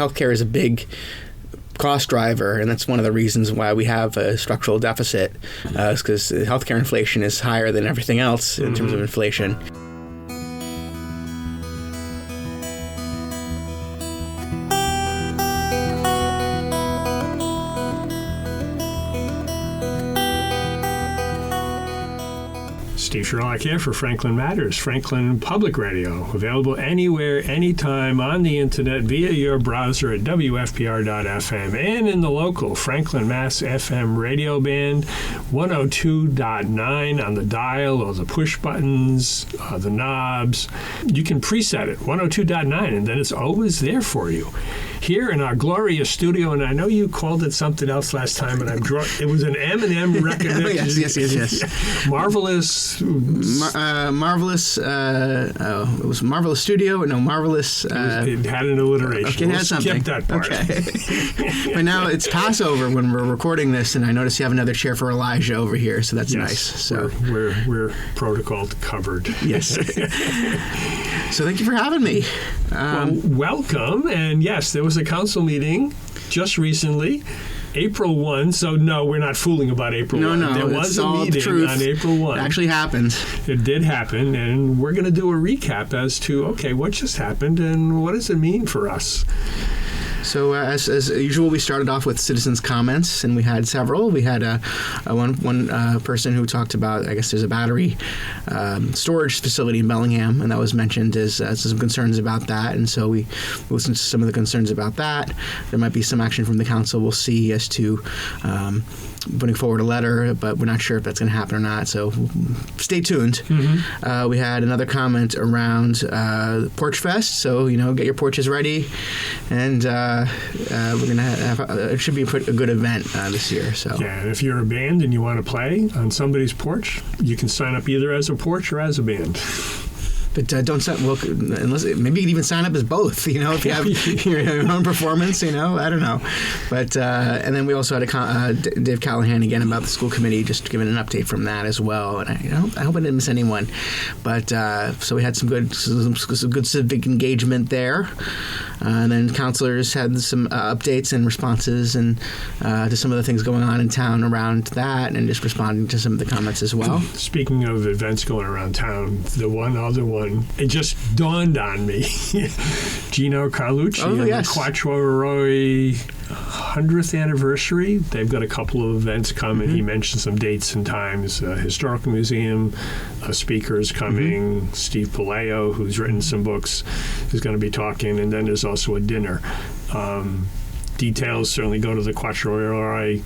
healthcare is a big cost driver, and that's one of the reasons why we have a structural deficit, is because healthcare inflation is higher than everything else in terms of inflation. Steve Sherlock here for Franklin Matters, Franklin Public Radio, available anywhere, anytime on the internet via your browser at WFPR.FM and in the local Franklin, Mass. FM radio band, 102.9 on the dial or the push buttons, the knobs. You can preset it, 102.9, and then it's always there for you. Here in our glorious studio, and I know you called it something else last time, and it was an M&M recognition. yes. Marvelous. Marvelous. It was Marvelous Studio. No, Marvelous. It had an alliteration. Okay, it had something. Skip that part. Okay. But now it's Passover when we're recording this, and I notice you have another chair for Elijah over here, so that's nice. So we're protocol covered. Yes. So thank you for having me. Well, welcome. And yes, there was a council meeting just recently, April 1. So no, we're not fooling about April 1. No, there was a meeting on April 1. It actually happened. It did happen, and we're going to do a recap as to, okay, what just happened and what does it mean for us? So as usual, we started off with citizens' comments, and we had several. We had one person who talked about, I guess there's a battery storage facility in Bellingham, and that was mentioned as some concerns about that. And so we listened to some of the concerns about that. There might be some action from the council. We'll see as to putting forward a letter, but we're not sure if that's going to happen or not. So stay tuned. Mm-hmm. We had another comment around PorchFest. So, get your porches ready, and we're going to have it should be a good event this year. So yeah, if you're a band and you want to play on somebody's porch, you can sign up either as a porch or as a band. But don't sign. Well, unless maybe you can even sign up as both. If you have your own performance, I don't know. But and then we also had Dave Callahan again about the school committee, just giving an update from that as well. And I hope I didn't miss anyone. But so we had some good civic engagement there. And then councilors had some updates and responses and to some of the things going on in town around that, and just responding to some of the comments as well. Speaking of events going around town, the one other one, it just dawned on me. Gino Carlucci and the Quatro Eroi 100th anniversary. They've got a couple of events coming. Mm-hmm. He mentioned some dates and times. Historical Museum, speakers coming. Mm-hmm. Steve Palaio, who's written some books, is going to be talking. And then there's also a dinner. Details, certainly go to the Quatro Eroi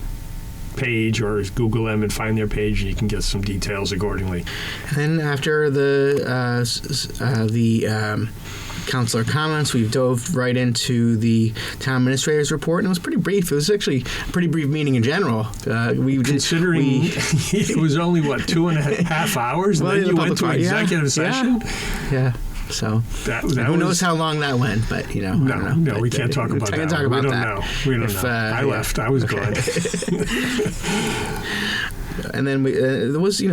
page or Google them and find their page, and you can get some details accordingly. And then after the councilor comments, we dove right into the town administrator's report, and it was pretty brief. It was actually a pretty brief meeting in general. Considering it was only, 2.5 hours, and then you went to executive session? Yeah. So who knows how long that went, but I don't know. No, we can't talk about that. We don't know. We don't know. I left. I was gone. And then there was, we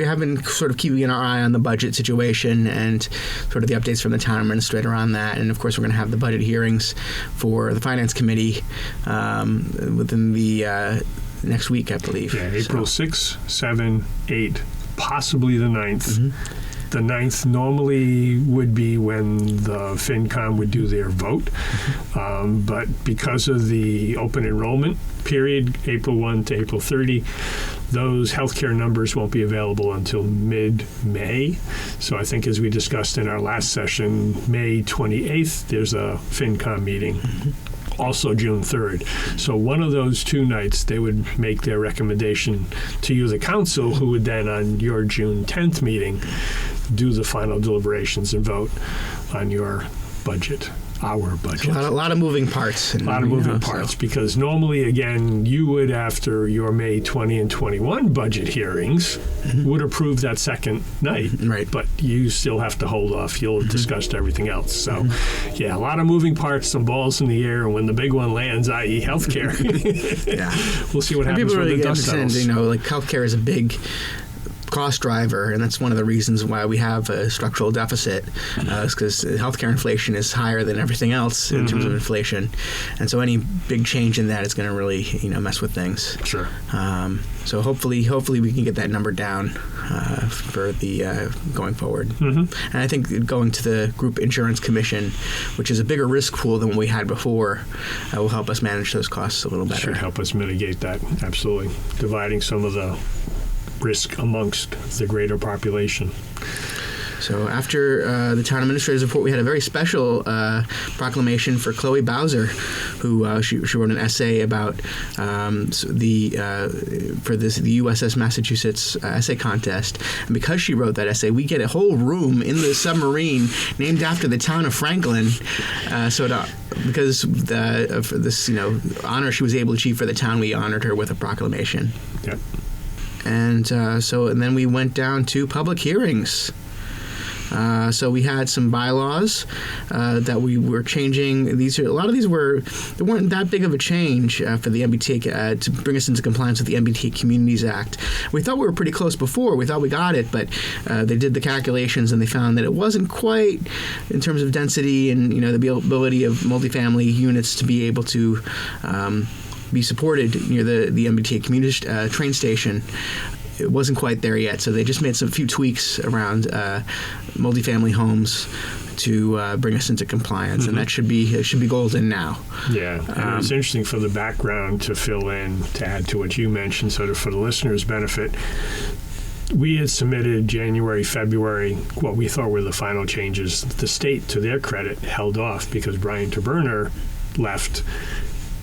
have been sort of keeping our eye on the budget situation and sort of the updates from the town administrator on that. And of course, we're going to have the budget hearings for the finance committee within the next week, I believe. Yeah, April 6, 7, 8, possibly the 9th. Mm-hmm. The 9th normally would be when the FinCom would do their vote, but because of the open enrollment period, April 1 to April 30, those healthcare numbers won't be available until mid-May. So I think, as we discussed in our last session, May 28th, there's a FinCom meeting. Mm-hmm. Also June 3rd. So one of those two nights, they would make their recommendation to you, the council, who would then, on your June 10th meeting, do the final deliberations and vote on your budget, our budget. A lot of moving parts. Because normally, again, you would, after your May 20 and 21 budget hearings, mm-hmm. would approve that second night. Right. But you still have to hold off. You'll have discussed everything else. So, yeah, a lot of moving parts, some balls in the air, and when the big one lands, i.e. healthcare, we'll see what happens when the dust settles. Like healthcare is a big cost driver, and that's one of the reasons why we have a structural deficit, is because healthcare inflation is higher than everything else in terms of inflation, and so any big change in that is going to really mess with things. Sure. So hopefully we can get that number down for the going forward. And I think going to the Group Insurance Commission, which is a bigger risk pool than what we had before, will help us manage those costs a little better. Should help us mitigate that, absolutely. Dividing some of the risk amongst the greater population. So after the town administrator's report, we had a very special proclamation for Chloe Bowser, who she wrote an essay about the USS Massachusetts essay contest. And because she wrote that essay, we get a whole room in the submarine named after the town of Franklin. Because for this honor she was able to achieve for the town, we honored her with a proclamation. Yep. And then we went down to public hearings. So we had some bylaws that we were changing. A lot of these weren't that big of a change for the MBTA to bring us into compliance with the MBTA Communities Act. We thought we were pretty close before. We thought we got it, but they did the calculations and they found that it wasn't quite in terms of density and the ability of multifamily units to be able to be supported near the MBTA community train station. It wasn't quite there yet, so they just made some few tweaks around multifamily homes to bring us into compliance, and that should be golden now. Yeah, and it's interesting for the background to fill in, to add to what you mentioned, so that for the listeners' benefit, we had submitted January, February, what we thought were the final changes. The state, to their credit, held off because Brian Taberner left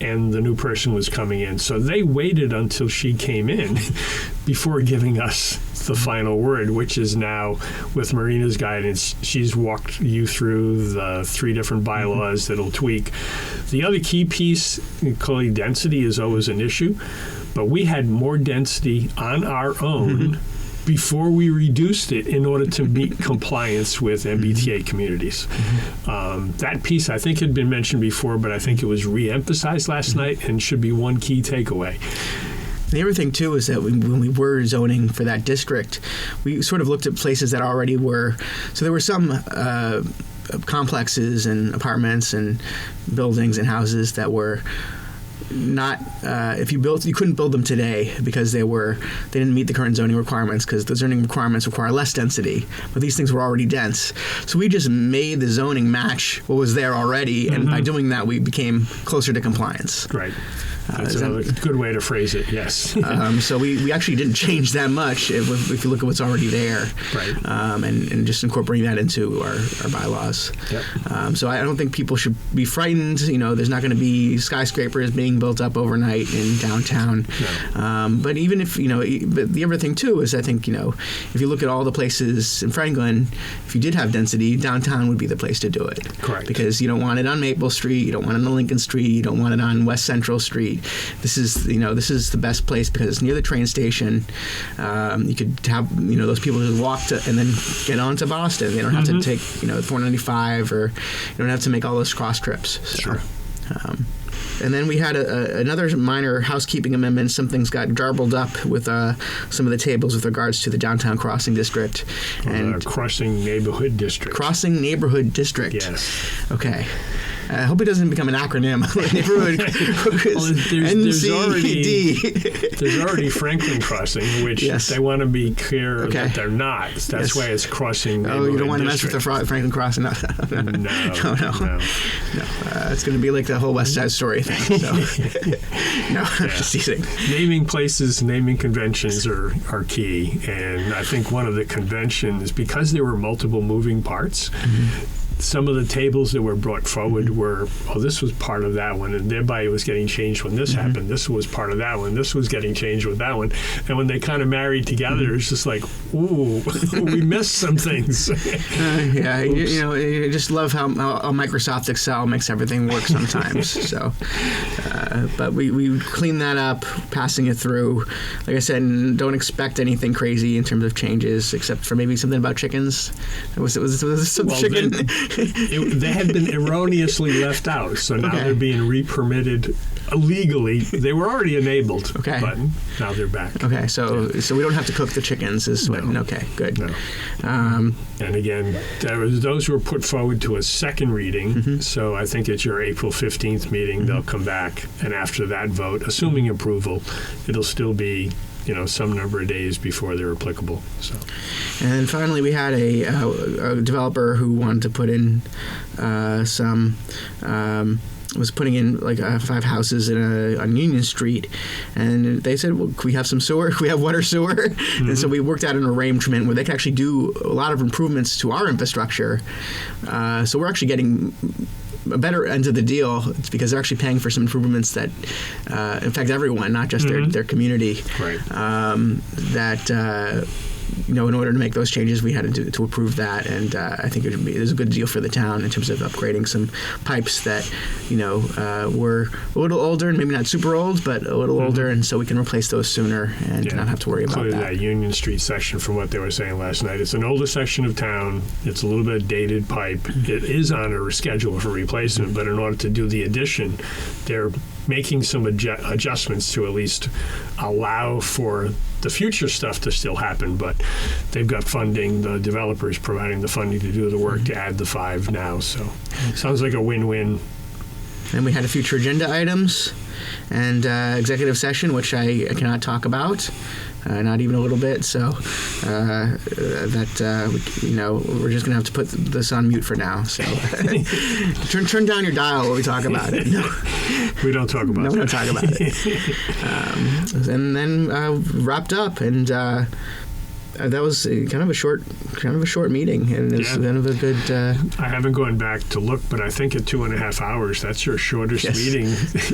and the new person was coming in. So they waited until she came in before giving us the final word, which is now, with Marina's guidance, she's walked you through the 3 different bylaws that'll tweak. The other key piece, clearly density is always an issue, but we had more density on our own before we reduced it in order to meet compliance with MBTA communities. That piece, I think, had been mentioned before, but I think it was re-emphasized last night and should be one key takeaway. The other thing, too, is that when we were zoning for that district, we sort of looked at places that already were. So there were some complexes and apartments and buildings and houses that were not you couldn't build them today because they didn't meet the current zoning requirements, because the zoning requirements require less density, but these things were already dense. So we just made the zoning match what was there already, and by doing that we became closer to compliance. Right. That's another good way to phrase it, yes. So we actually didn't change that much if you look at what's already there, right. And just incorporating that into our bylaws. Yep. So I don't think people should be frightened. There's not going to be skyscrapers being built up overnight in downtown. No. But even if, but the other thing too is I think, if you look at all the places in Franklin, if you did have density, downtown would be the place to do it. Correct. Because you don't want it on Maple Street, you don't want it on Lincoln Street, you don't want it on West Central Street. This is the best place because it's near the train station. You could have those people who walk to and then get on to Boston. They don't have to take 495, or you don't have to make all those cross trips. So, sure. And then we had another minor housekeeping amendment. Some things got garbled up with some of the tables with regards to the downtown crossing district and crossing neighborhood district. Crossing neighborhood district. Yes. Okay. I hope it doesn't become an acronym. Neighborhood there's already Franklin Crossing, which they want to be clear that they're not. That's why it's crossing neighborhood you don't want to mess district. with the Franklin Crossing. No. It's going to be like the whole West Side Story thing. So. I'm just teasing. Naming places, naming conventions are key. And I think one of the conventions, because there were multiple moving parts, some of the tables that were brought forward were, this was part of that one, and thereby it was getting changed when this happened. This was part of that one. This was getting changed with that one. And when they kind of married together, it's just like, ooh, we missed some things. You just love how Microsoft Excel makes everything work sometimes. So, but we cleaned that up, passing it through. Like I said, don't expect anything crazy in terms of changes, except for maybe something about chickens. Was some chicken? They had been erroneously left out, so now they're being re-permitted legally, they were already enabled, Okay. but now they're back. Okay, so we don't have to cook the chickens, is what? No. Okay, good. No. And again, those were put forward to a second reading, so I think at your April 15th meeting, they'll come back, and after that vote, assuming approval, it'll still be some number of days before they're applicable. So, And then finally, we had a developer who wanted to put in was putting in like 5 houses on Union Street, and they said, well, can we have some sewer? Can we have water sewer? And so we worked out an arrangement where they could actually do a lot of improvements to our infrastructure. So we're actually getting a better end of the deal. It's because they're actually paying for some improvements that affect everyone, not just their community. Right. In order to make those changes, we had to approve that, and I think it was a good deal for the town in terms of upgrading some pipes that, were a little older and maybe not super old, but a little older, and so we can replace those sooner and not have to worry about Including that. that Union Street section, from what they were saying last night. It's an older section of town. It's a little bit dated pipe. It is on a schedule for replacement, but in order to do the addition, they're making some adjustments to at least allow for the future stuff to still happen, but they've got funding. The developers providing the funding to do the work to add the 5 now. So sounds like a win-win. And we had a future agenda items and executive session, which I cannot talk about, not even a little bit. So we're just gonna have to put this on mute for now. So turn down your dial while we talk about it. No. We don't talk about it. No, we don't talk about it. And then wrapped up, and that was kind of a short meeting, and it was kind of a good. I haven't gone back to look, but I think at 2.5 hours, that's your shortest meeting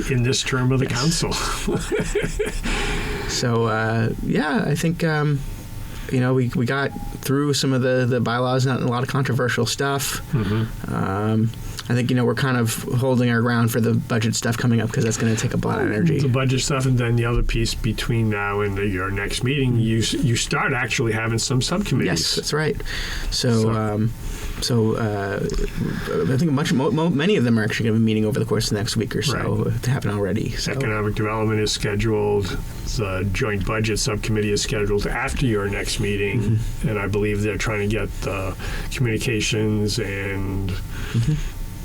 in this term of the council. So I think we got through some of the bylaws, not a lot of controversial stuff. I think we're kind of holding our ground for the budget stuff coming up, because that's going to take a lot of energy. The budget stuff, and then the other piece between now and your next meeting, you start actually having some subcommittees. Yes, that's right. So I think many of them are actually going to be meeting over the course of the next week or so to happen already. So. Economic development is scheduled. The joint budget subcommittee is scheduled after your next meeting, and I believe they're trying to get the communications and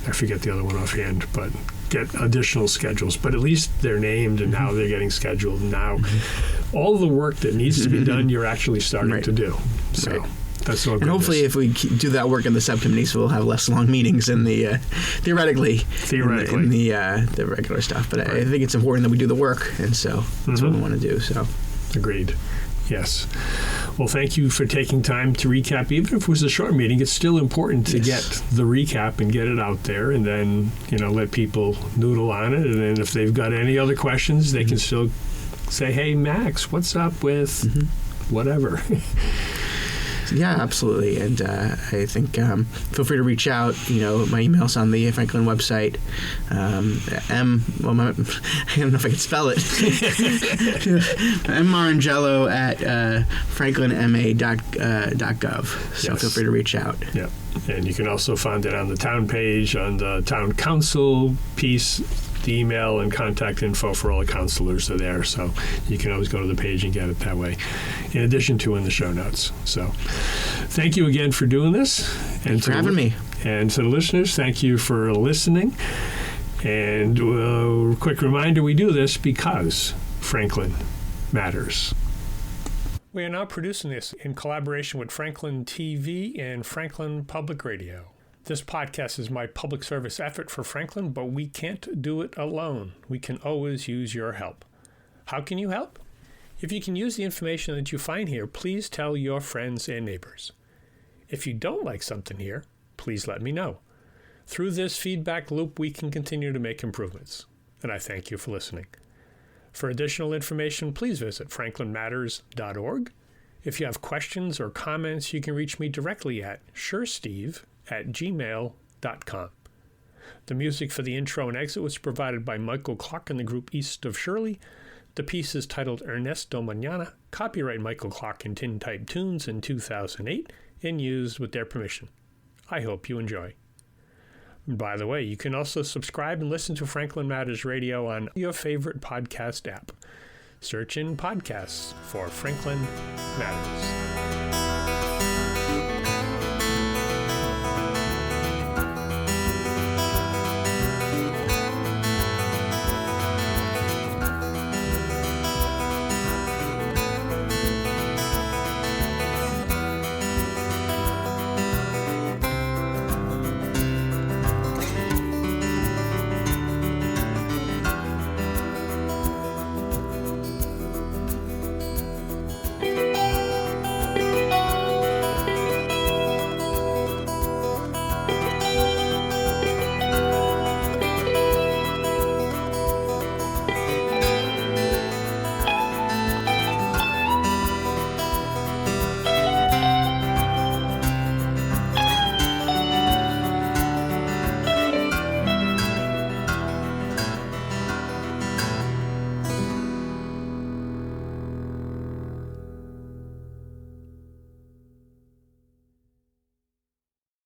I forget the other one offhand, but get additional schedules. But at least they're named, and now they're getting scheduled. Now, all the work that needs to be done, you're actually starting to do. So. That's all good. And hopefully, if we do that work in the subcommittees, we'll have less long meetings in the theoretically in the regular stuff. But I think it's important that we do the work, and so that's what we want to do. So, agreed. Yes. Well, thank you for taking time to recap. Even if it was a short meeting, it's still important to get the recap and get it out there, and then let people noodle on it. And then if they've got any other questions, they can still say, "Hey, Max, what's up with whatever?" Yeah, absolutely. And I think feel free to reach out. My email's on the Franklin website. I don't know if I can spell it. Morrongiello at franklinma.gov. So feel free to reach out. Yeah. And you can also find it on the town page, on the town council piece. The email and contact info for all the councilors are there, so you can always go to the page and get it that way, in addition to in the show notes. So thank you again for doing this. Thanks for having me. And to the listeners, thank you for listening. And a quick reminder, we do this because Franklin matters. We are now producing this in collaboration with Franklin TV and Franklin Public Radio. This podcast is my public service effort for Franklin, but we can't do it alone. We can always use your help. How can you help? If you can use the information that you find here, please tell your friends and neighbors. If you don't like something here, please let me know. Through this feedback loop, we can continue to make improvements. And I thank you for listening. For additional information, please visit franklinmatters.org. If you have questions or comments, you can reach me directly at suresteve@gmail.com. The music for the intro and exit was provided by Michael Clark and the group East of Shirley. The piece is titled Ernesto Mañana, copyright Michael Clark and Tintype Tunes in 2008, and used with their permission. I hope you enjoy. And by the way, you can also subscribe and listen to Franklin Matters Radio on your favorite podcast app. Search in podcasts for Franklin Matters.